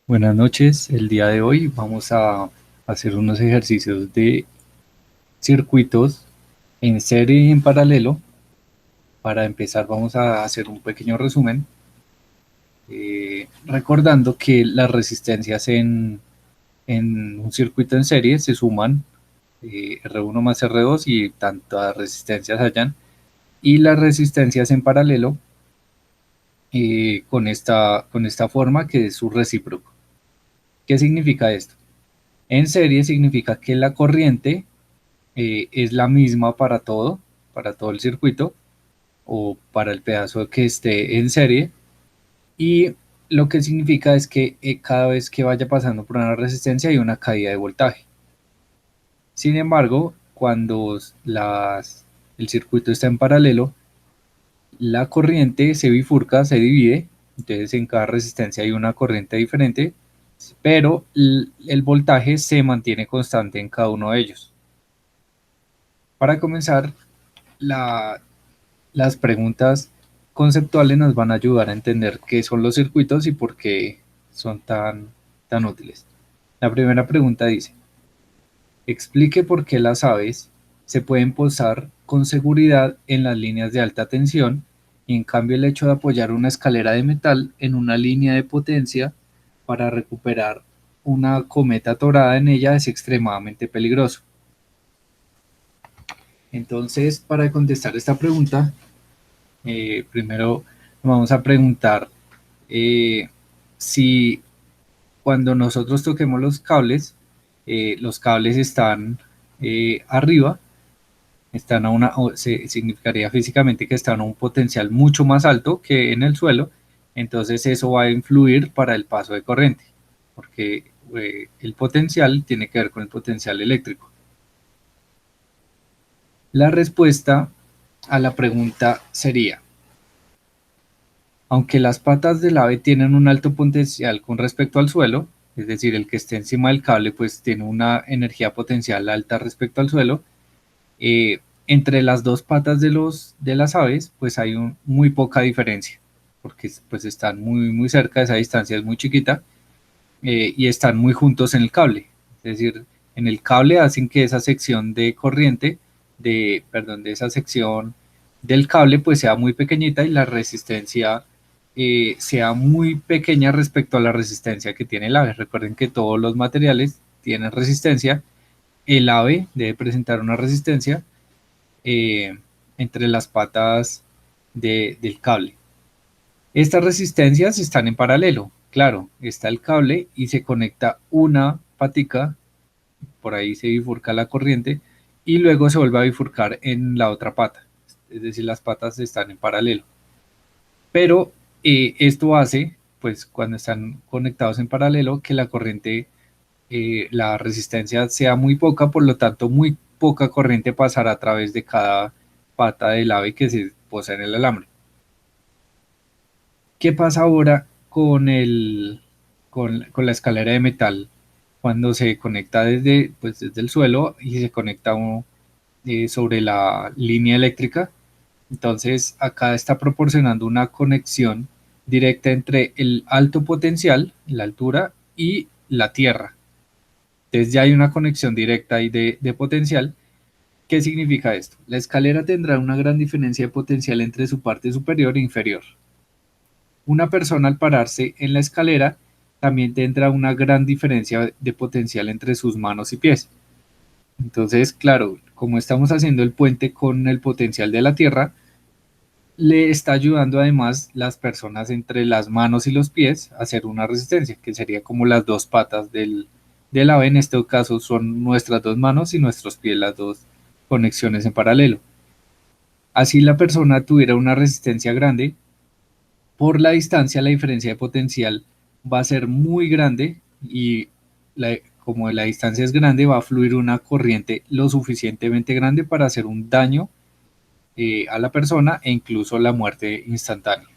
Buenas noches, el día de hoy vamos a hacer unos ejercicios de circuitos en serie y en paralelo. Para empezar vamos a hacer un pequeño resumen, recordando que las resistencias en un circuito en serie se suman R1 más R2 y tantas resistencias hayan, y las resistencias en paralelo con esta forma que es su recíproco. ¿Qué significa esto? En serie significa que la corriente es la misma para todo el circuito o para el pedazo que esté en serie, y lo que significa es que cada vez que vaya pasando por una resistencia hay una caída de voltaje. Sin embargo, cuando el circuito está en paralelo, la corriente se bifurca, se divide, entonces en cada resistencia hay una corriente diferente, pero el voltaje se mantiene constante en cada uno de ellos. Para comenzar, la, las preguntas conceptuales nos van a ayudar a entender qué son los circuitos y por qué son tan útiles. La primera pregunta dice: explique por qué las aves se pueden posar con seguridad en las líneas de alta tensión y en cambio el hecho de apoyar una escalera de metal en una línea de potencia para recuperar una cometa atorada en ella es extremadamente peligroso. Entonces, para contestar esta pregunta, primero vamos a preguntar eh, si cuando nosotros toquemos los cables están arriba, están significaría físicamente que están a un potencial mucho más alto que en el suelo, entonces eso va a influir para el paso de corriente, porque el potencial tiene que ver con el potencial eléctrico. La respuesta a la pregunta sería: aunque las patas del ave tienen un alto potencial con respecto al suelo, es decir, el que esté encima del cable pues tiene una energía potencial alta respecto al suelo, entre las dos patas de las aves pues hay muy poca diferencia, porque pues están muy cerca, esa distancia es muy chiquita, y están muy juntos en el cable. Es decir, en el cable hacen que esa sección de corriente, de esa sección del cable pues sea muy pequeñita y la resistencia sea muy pequeña respecto a la resistencia que tiene el ave. Recuerden que todos los materiales tienen resistencia, el ave debe presentar una resistencia eh, entre las patas del cable. Estas resistencias están en paralelo, claro, está el cable y se conecta una patica, por ahí se bifurca la corriente y luego se vuelve a bifurcar en la otra pata, es decir, las patas están en paralelo. Pero esto hace, pues cuando están conectados en paralelo, que la corriente, la resistencia sea muy poca, por lo tanto muy poca corriente pasará a través de cada pata del ave que se posa en el alambre. ¿Qué pasa ahora con la escalera de metal cuando se conecta desde el suelo y se conecta sobre la línea eléctrica? Entonces, acá está proporcionando una conexión directa entre el alto potencial, la altura, y la tierra. Entonces ya hay una conexión directa ahí de potencial. ¿Qué significa esto? La escalera tendrá una gran diferencia de potencial entre su parte superior e inferior. Una persona al pararse en la escalera también tendrá una gran diferencia de potencial entre sus manos y pies. Entonces, claro, como estamos haciendo el puente con el potencial de la Tierra, le está ayudando además las personas entre las manos y los pies a hacer una resistencia, que sería como las dos patas del ave. En este caso son nuestras dos manos y nuestros pies, las dos conexiones en paralelo. Así la persona tuviera una resistencia grande, por la distancia la diferencia de potencial va a ser muy grande y como la distancia es grande va a fluir una corriente lo suficientemente grande para hacer un daño a la persona e incluso la muerte instantánea.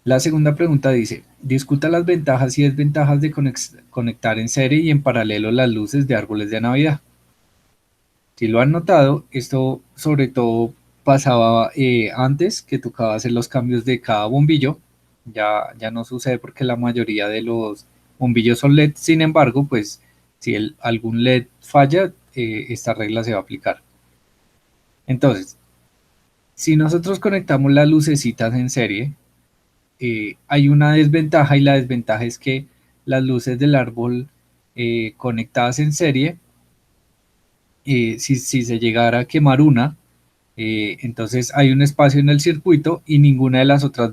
La segunda pregunta dice: discuta las ventajas y desventajas de conectar en serie y en paralelo las luces de árboles de Navidad. Si lo han notado, esto sobre todo pasaba antes que tocaba hacer los cambios de cada bombillo. ya no sucede porque la mayoría de los bombillos son LED. Sin embargo, pues si algún LED falla, esta regla se va a aplicar. Entonces, si nosotros conectamos las lucecitas en serie, hay una desventaja, y la desventaja es que las luces del árbol conectadas en serie, si se llegara a quemar una, entonces hay un espacio en el circuito y ninguna de las otras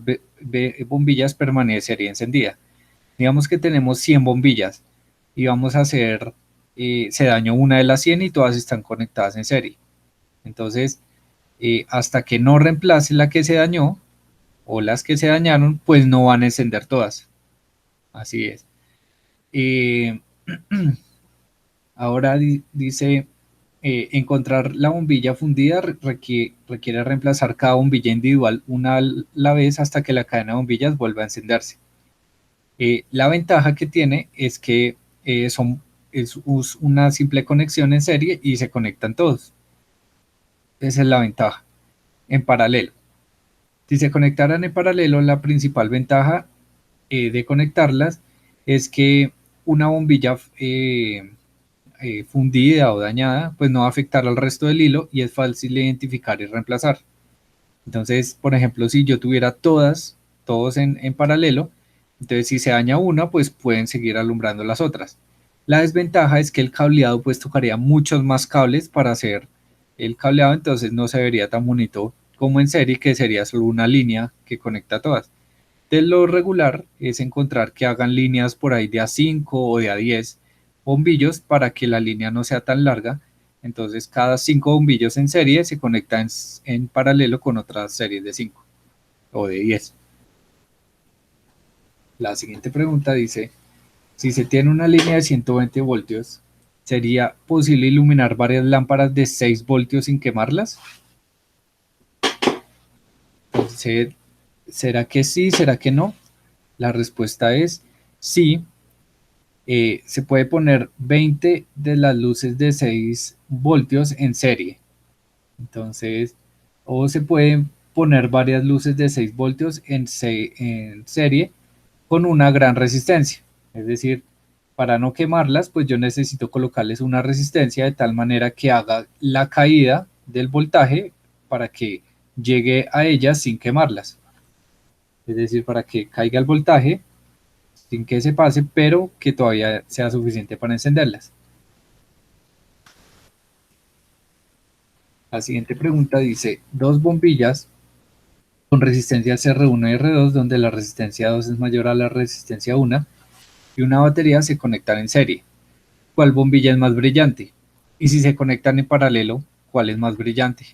bombillas permanecería encendida. Digamos que tenemos 100 bombillas y vamos a hacer, se dañó una de las 100 y todas están conectadas en serie. Entonces, hasta que no reemplace la que se dañó o las que se dañaron, pues no van a encender todas. Así es. Eh, Ahora dice, encontrar la bombilla fundida requiere reemplazar cada bombilla individual una a la vez hasta que la cadena de bombillas vuelva a encenderse. La ventaja que tiene es que es una simple conexión en serie y se conectan todos. Esa es la ventaja. En paralelo. Si se conectaran en paralelo, la principal ventaja de conectarlas es que una bombilla fundida o dañada, pues no va a afectar al resto del hilo y es fácil de identificar y reemplazar. Entonces, por ejemplo, si yo tuviera todos en paralelo, entonces si se daña una, pues pueden seguir alumbrando las otras. La desventaja es que el cableado pues tocaría muchos más cables para hacer el cableado, entonces no se vería tan bonito como en serie, que sería solo una línea que conecta todas. De lo regular es encontrar que hagan líneas por ahí de a 5 o de a 10 bombillos para que la línea no sea tan larga. Entonces cada 5 bombillos en serie se conectan en paralelo con otras series de 5 o de 10. La siguiente pregunta dice, si se tiene una línea de 120 voltios, ¿sería posible iluminar varias lámparas de 6 voltios sin quemarlas? Entonces, ¿será que sí? ¿Será que no? La respuesta es sí. Se puede poner 20 de las luces de 6 voltios en serie. Entonces, o se pueden poner varias luces de 6 voltios en serie con una gran resistencia. Es decir, para no quemarlas, pues yo necesito colocarles una resistencia de tal manera que haga la caída del voltaje para que llegue a ellas sin quemarlas. Es decir, para que caiga el voltaje sin que se pase, pero que todavía sea suficiente para encenderlas. La siguiente pregunta dice, dos bombillas con resistencia R1 y R2, donde la resistencia 2 es mayor a la resistencia 1, y una batería se conectan en serie. ¿Cuál bombilla es más brillante? Y si se conectan en paralelo, ¿cuál es más brillante?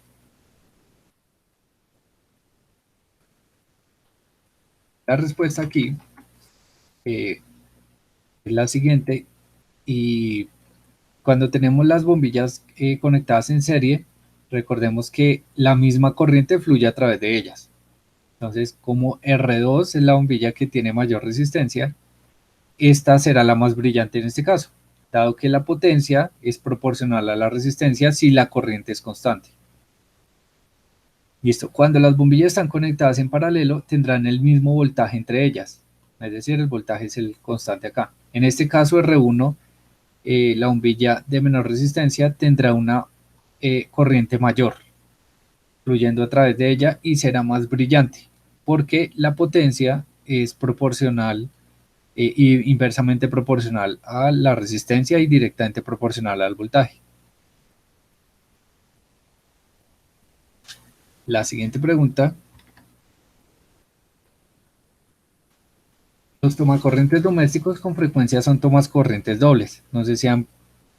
La respuesta aquí es la siguiente, y cuando tenemos las bombillas conectadas en serie, recordemos que la misma corriente fluye a través de ellas. Entonces, como R2 es la bombilla que tiene mayor resistencia, esta será la más brillante en este caso, dado que la potencia es proporcional a la resistencia si la corriente es constante. Listo, cuando las bombillas están conectadas en paralelo, tendrán el mismo voltaje entre ellas, es decir, el voltaje es el constante acá. En este caso R1, la bombilla de menor resistencia tendrá una corriente mayor, fluyendo a través de ella y será más brillante, porque la potencia es proporcional y inversamente proporcional a la resistencia y directamente proporcional al voltaje. La siguiente pregunta, los tomacorrientes domésticos con frecuencia son tomacorrientes dobles. No sé si han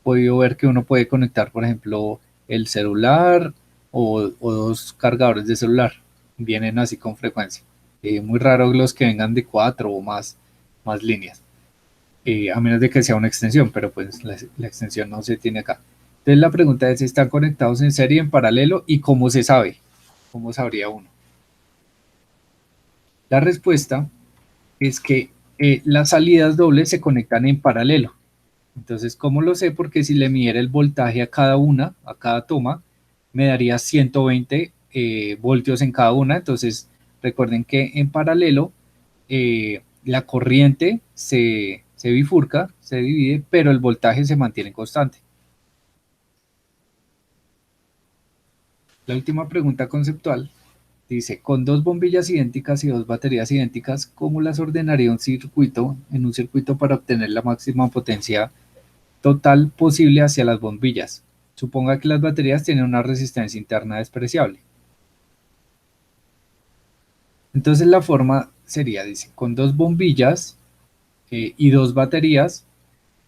podido ver que uno puede conectar, por ejemplo, el celular o dos cargadores de celular. Vienen así con frecuencia. Muy raro los que vengan de 4 o más líneas. A menos de que sea una extensión, pero pues la extensión no se tiene acá. Entonces la pregunta es si están conectados en serie, en paralelo, y cómo se sabe, cómo sabría uno. La respuesta es que las salidas dobles se conectan en paralelo. Entonces, ¿cómo lo sé? Porque si le midiera el voltaje a cada una, a cada toma, me daría 120 voltios en cada una. Entonces, recuerden que en paralelo la corriente se bifurca, se divide, pero el voltaje se mantiene constante. La última pregunta conceptual dice, con dos bombillas idénticas y dos baterías idénticas, ¿cómo las ordenaría un circuito en un circuito para obtener la máxima potencia total posible hacia las bombillas? Suponga que las baterías tienen una resistencia interna despreciable. Entonces la forma sería, dice, con dos bombillas y dos baterías,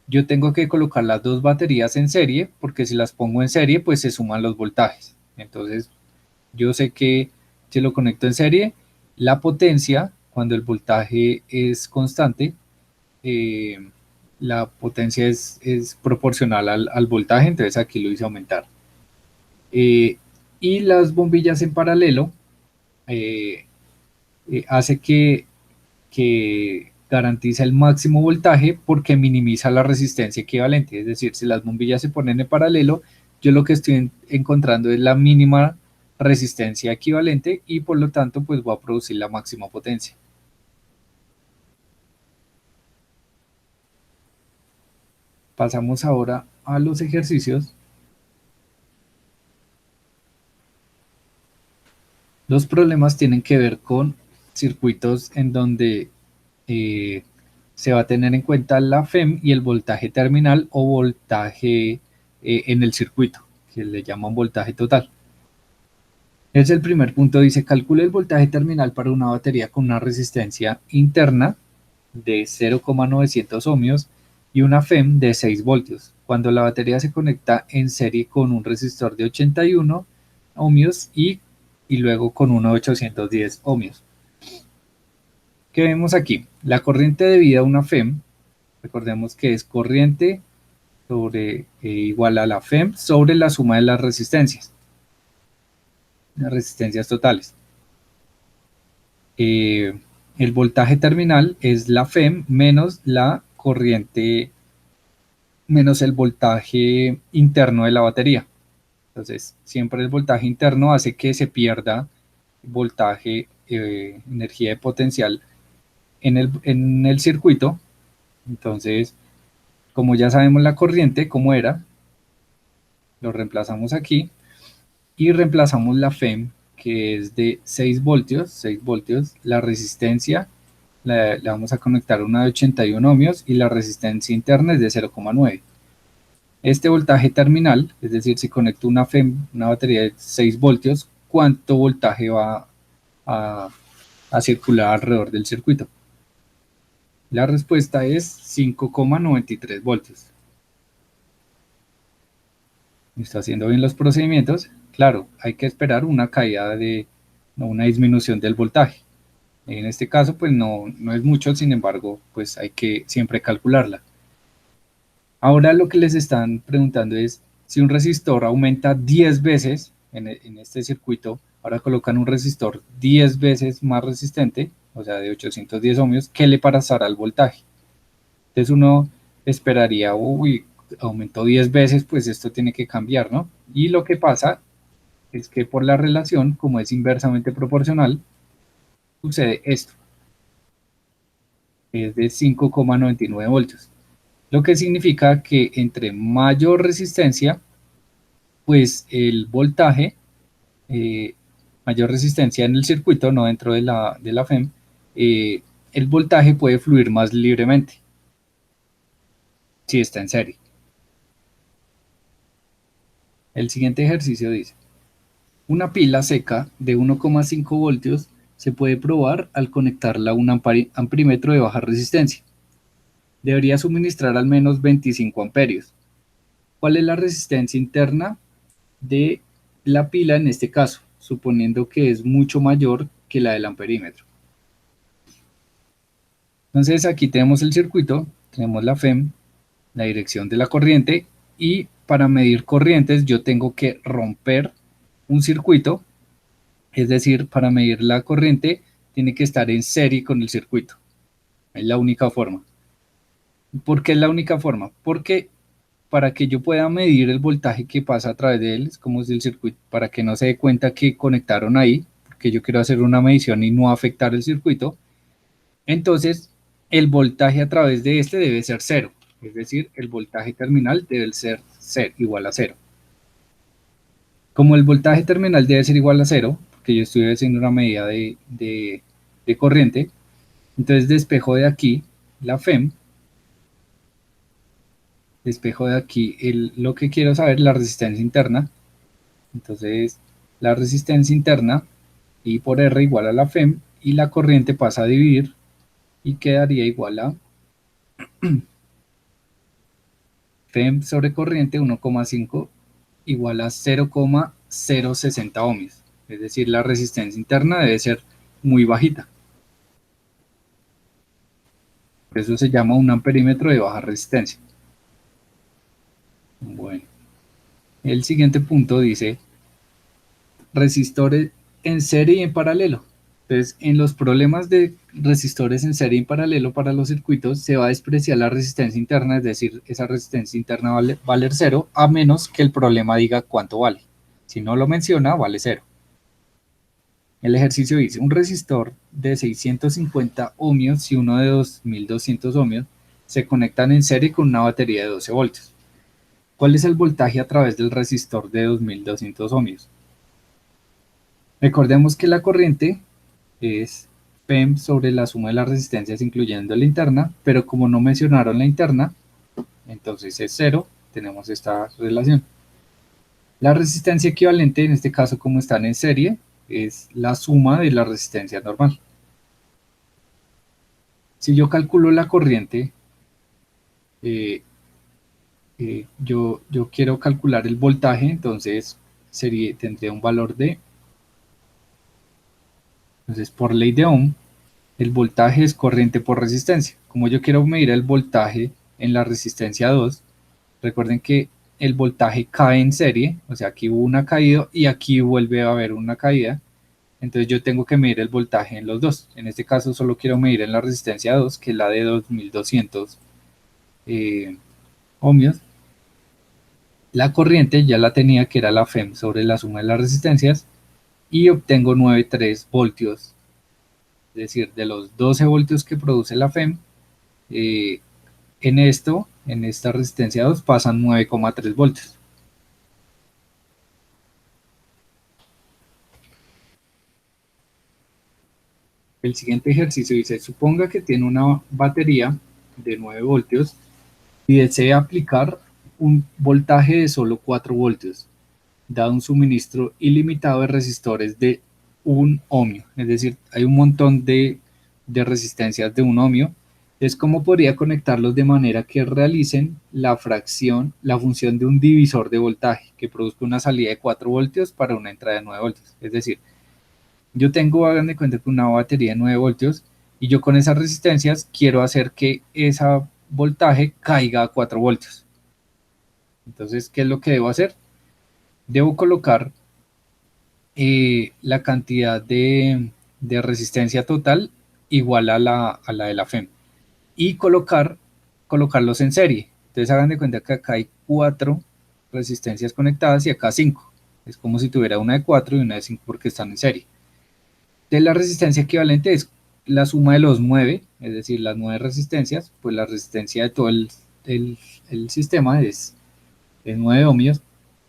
yo tengo que colocar las dos baterías en serie, porque si las pongo en serie, pues se suman los voltajes. Entonces yo sé que si lo conecto en serie, la potencia, cuando el voltaje es constante, eh, la potencia es proporcional al voltaje, entonces aquí lo hice aumentar. Eh, y las bombillas en paralelo eh, hace que garantiza el máximo voltaje porque minimiza la resistencia equivalente. Es decir, si las bombillas se ponen en paralelo, yo lo que estoy encontrando es la mínima resistencia equivalente y por lo tanto pues voy a producir la máxima potencia. Pasamos ahora a los ejercicios. Los problemas tienen que ver con circuitos en donde eh, se va a tener en cuenta la FEM y el voltaje terminal o voltaje en el circuito, que le llaman voltaje total. Es el primer punto, dice, calcula el voltaje terminal para una batería con una resistencia interna de 0,900 ohmios y una FEM de 6 voltios. Cuando la batería se conecta en serie con un resistor de 81 ohmios y luego con uno de 810 ohmios. ¿Qué vemos aquí? La corriente debida a una FEM, recordemos que es corriente sobre igual a la FEM sobre la suma de las resistencias totales. El voltaje terminal es la FEM menos la corriente, menos el voltaje interno de la batería. Entonces, siempre el voltaje interno hace que se pierda voltaje, energía de potencial en el circuito. Entonces, como ya sabemos la corriente, cómo era, lo reemplazamos aquí y reemplazamos la FEM, que es de 6 voltios, la resistencia la vamos a conectar a una de 81 ohmios y la resistencia interna es de 0,9. Este voltaje terminal, es decir, si conecto una FEM, una batería de 6 voltios, ¿cuánto voltaje va a, a circular alrededor del circuito? La respuesta es 5,93 voltios. Está haciendo bien los procedimientos. Claro, hay que esperar una caída de una disminución del voltaje. En este caso, pues no es mucho, sin embargo, pues hay que siempre calcularla. Ahora lo que les están preguntando es, si un resistor aumenta 10 veces en este circuito, ahora colocan un resistor 10 veces más resistente, o sea, de 810 ohmios, ¿qué le pasará al voltaje? Entonces uno esperaría, uy, aumentó 10 veces, pues esto tiene que cambiar, ¿no? Y lo que pasa es que por la relación, como es inversamente proporcional, sucede esto, es de 5,99 voltios. Lo que significa que entre mayor resistencia, pues el voltaje, eh, mayor resistencia en el circuito, no dentro de la FEM, el voltaje puede fluir más libremente si está en serie. El siguiente ejercicio dice, una pila seca de 1,5 voltios se puede probar al conectarla a un amperímetro de baja resistencia. Debería suministrar al menos 25 amperios. ¿Cuál es la resistencia interna de la pila en este caso, suponiendo que es mucho mayor que la del amperímetro? Entonces aquí tenemos el circuito, tenemos la FEM, la dirección de la corriente y para medir corrientes yo tengo que romper un circuito, es decir, para medir la corriente tiene que estar en serie con el circuito. Es la única forma. ¿Por qué es la única forma? Porque para que yo pueda medir el voltaje que pasa a través de él, es como si el circuito, para que no se dé cuenta que conectaron ahí, porque yo quiero hacer una medición y no afectar el circuito, Entonces, el voltaje a través de este debe ser cero, es decir, el voltaje terminal debe ser igual a cero. Como el voltaje terminal debe ser igual a cero, porque yo estoy haciendo una medida de corriente, entonces despejo de aquí la FEM, despejo de aquí lo que quiero saber, la resistencia interna. Entonces la resistencia interna I por R igual a la FEM y la corriente pasa a dividir y quedaría igual a FEM sobre corriente 1,5 igual a 0,060 ohmios. Es decir, la resistencia interna debe ser muy bajita. Por eso se llama un amperímetro de baja resistencia. Bueno, el siguiente punto dice resistores en serie y en paralelo. Entonces, en los problemas de resistores en serie y en paralelo para los circuitos se va a despreciar la resistencia interna, es decir, esa resistencia interna va a valer cero, a menos que el problema diga cuánto vale. Si no lo menciona, vale cero. El ejercicio dice, un resistor de 650 ohmios y uno de 2200 ohmios se conectan en serie con una batería de 12 voltios. ¿Cuál es el voltaje a través del resistor de 2200 ohmios? Recordemos que la corriente es PEM sobre la suma de las resistencias incluyendo la interna, pero como no mencionaron la interna, entonces es cero, tenemos esta relación. La resistencia equivalente, en este caso como están en serie, es la suma de la resistencia normal. Si yo calculo la corriente, yo quiero calcular el voltaje, entonces tendría un valor de, entonces por ley de Ohm, el voltaje es corriente por resistencia. Como yo quiero medir el voltaje en la resistencia 2, recuerden que el voltaje cae en serie, o sea, aquí hubo una caída y aquí vuelve a haber una caída. Entonces yo tengo que medir el voltaje en los dos. En este caso solo quiero medir en la resistencia 2, que es la de 2200 ohmios. La corriente ya la tenía, que era la FEM sobre la suma de las resistencias, y obtengo 9,3 voltios. Es decir, de los 12 voltios que produce la FEM, en esta resistencia 2 pasan 9,3 voltios. El siguiente ejercicio dice, suponga que tiene una batería de 9 voltios y desea aplicar un voltaje de solo 4 voltios, dado un suministro ilimitado de resistores de 1 ohmio. Es decir, hay un montón de resistencias de 1 ohmio. Es como podría conectarlos de manera que realicen la función de un divisor de voltaje, que produzca una salida de 4 voltios para una entrada de 9 voltios. Es decir, yo tengo, hagan de cuenta que una batería de 9 voltios y yo con esas resistencias quiero hacer que ese voltaje caiga a 4 voltios. Entonces, ¿qué es lo que debo hacer? Debo colocar la cantidad de resistencia total igual a la de la FEM y colocarlos en serie. Entonces hagan de cuenta que acá hay 4 resistencias conectadas y acá 5. Es como si tuviera una de 4 y una de 5 porque están en serie. De la resistencia equivalente es la suma de los 9, es decir, las 9 resistencias, pues la resistencia de todo el sistema es 9 ohmios,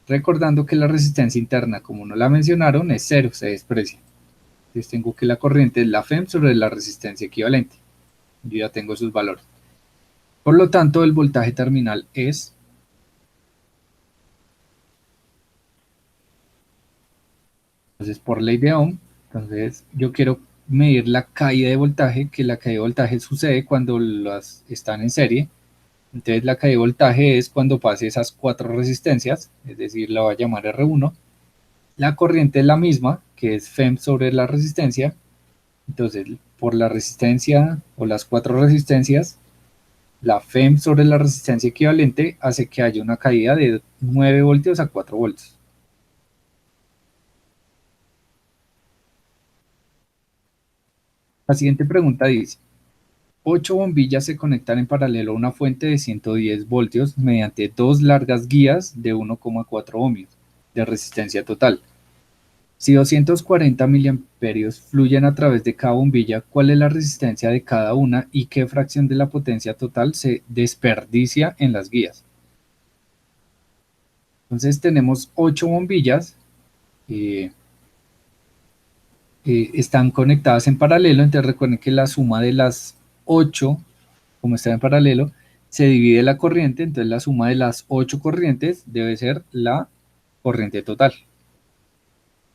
recordando que la resistencia interna, como no la mencionaron, es cero, se desprecia. Entonces tengo que la corriente es la FEM sobre la resistencia equivalente. Yo ya tengo sus valores. Por lo tanto, el voltaje terminal es, entonces por ley de Ohm, entonces yo quiero medir la caída de voltaje, que la caída de voltaje sucede cuando las están en serie. Entonces la caída de voltaje es cuando pase esas 4 resistencias, es decir, la voy a llamar R1. La corriente es la misma, que es FEM sobre la resistencia. Entonces, por la resistencia o las 4 resistencias, la FEM sobre la resistencia equivalente hace que haya una caída de 9 voltios a 4 voltios. La siguiente pregunta dice, 8 bombillas se conectan en paralelo a una fuente de 110 voltios mediante 2 largas guías de 1,4 ohmios de resistencia total. Si 240 miliamperios fluyen a través de cada bombilla, ¿cuál es la resistencia de cada una y qué fracción de la potencia total se desperdicia en las guías? Entonces tenemos 8 bombillas, eh, están conectadas en paralelo, entonces recuerden que la suma de las 8, como están en paralelo, se divide la corriente, entonces la suma de las 8 corrientes debe ser la corriente total.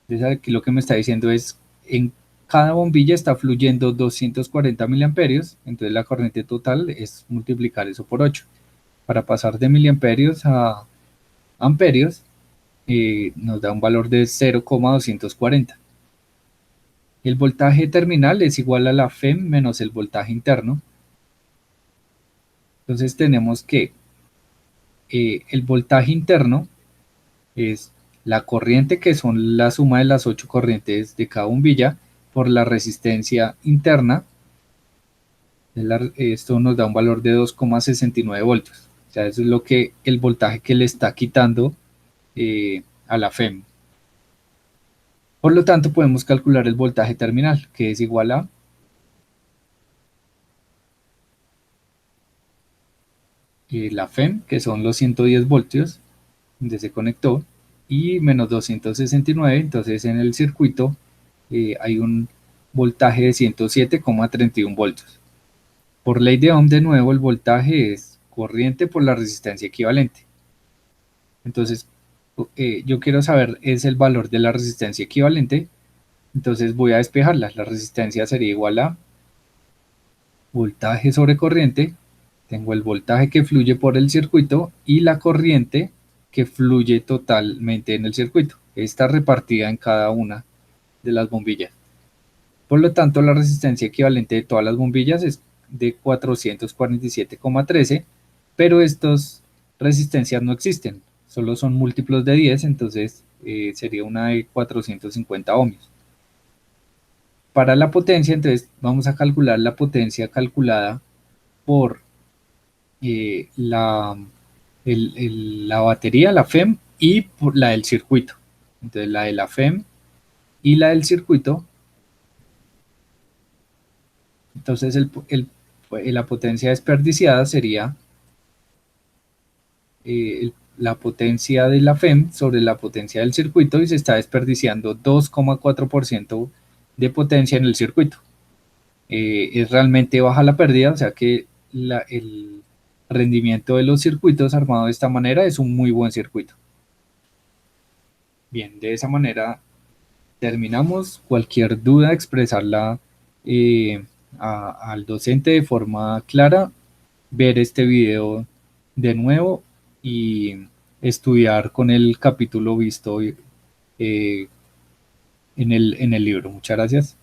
Entonces aquí lo que me está diciendo es, en cada bombilla está fluyendo 240 miliamperios, entonces la corriente total es multiplicar eso por 8. Para pasar de miliamperios a amperios, nos da un valor de 0,240. El voltaje terminal es igual a la FEM menos el voltaje interno. Entonces tenemos que el voltaje interno es la corriente, que son la suma de las 8 corrientes de cada bombilla, por la resistencia interna. Esto nos da un valor de 2,69 voltios. O sea, eso es lo que el voltaje que le está quitando a la FEM. Por lo tanto, podemos calcular el voltaje terminal, que es igual a la FEM, que son los 110 voltios, donde se conectó, y menos 269, entonces en el circuito hay un voltaje de 107,31 voltios. Por ley de Ohm, de nuevo, el voltaje es corriente por la resistencia equivalente. Entonces, yo quiero saber es el valor de la resistencia equivalente, entonces voy a despejarla. La resistencia sería igual a voltaje sobre corriente. Tengo el voltaje que fluye por el circuito y la corriente que fluye totalmente en el circuito. Está repartida en cada una de las bombillas. Por lo tanto, la resistencia equivalente de todas las bombillas es de 447,13, pero estas resistencias no existen, solo son múltiplos de 10, entonces sería una de 450 ohmios. Para la potencia, entonces vamos a calcular la potencia calculada por la batería, la FEM, y por la del circuito. Entonces la de la FEM y la del circuito. Entonces la potencia desperdiciada sería la potencia de la FEM sobre la potencia del circuito, y se está desperdiciando 2,4% de potencia en el circuito. Es realmente baja la pérdida, o sea que el rendimiento de los circuitos armados de esta manera es un muy buen circuito. Bien, de esa manera terminamos. Cualquier duda, expresarla al docente de forma clara, ver este video de nuevo y estudiar con el capítulo visto en el libro. Muchas gracias.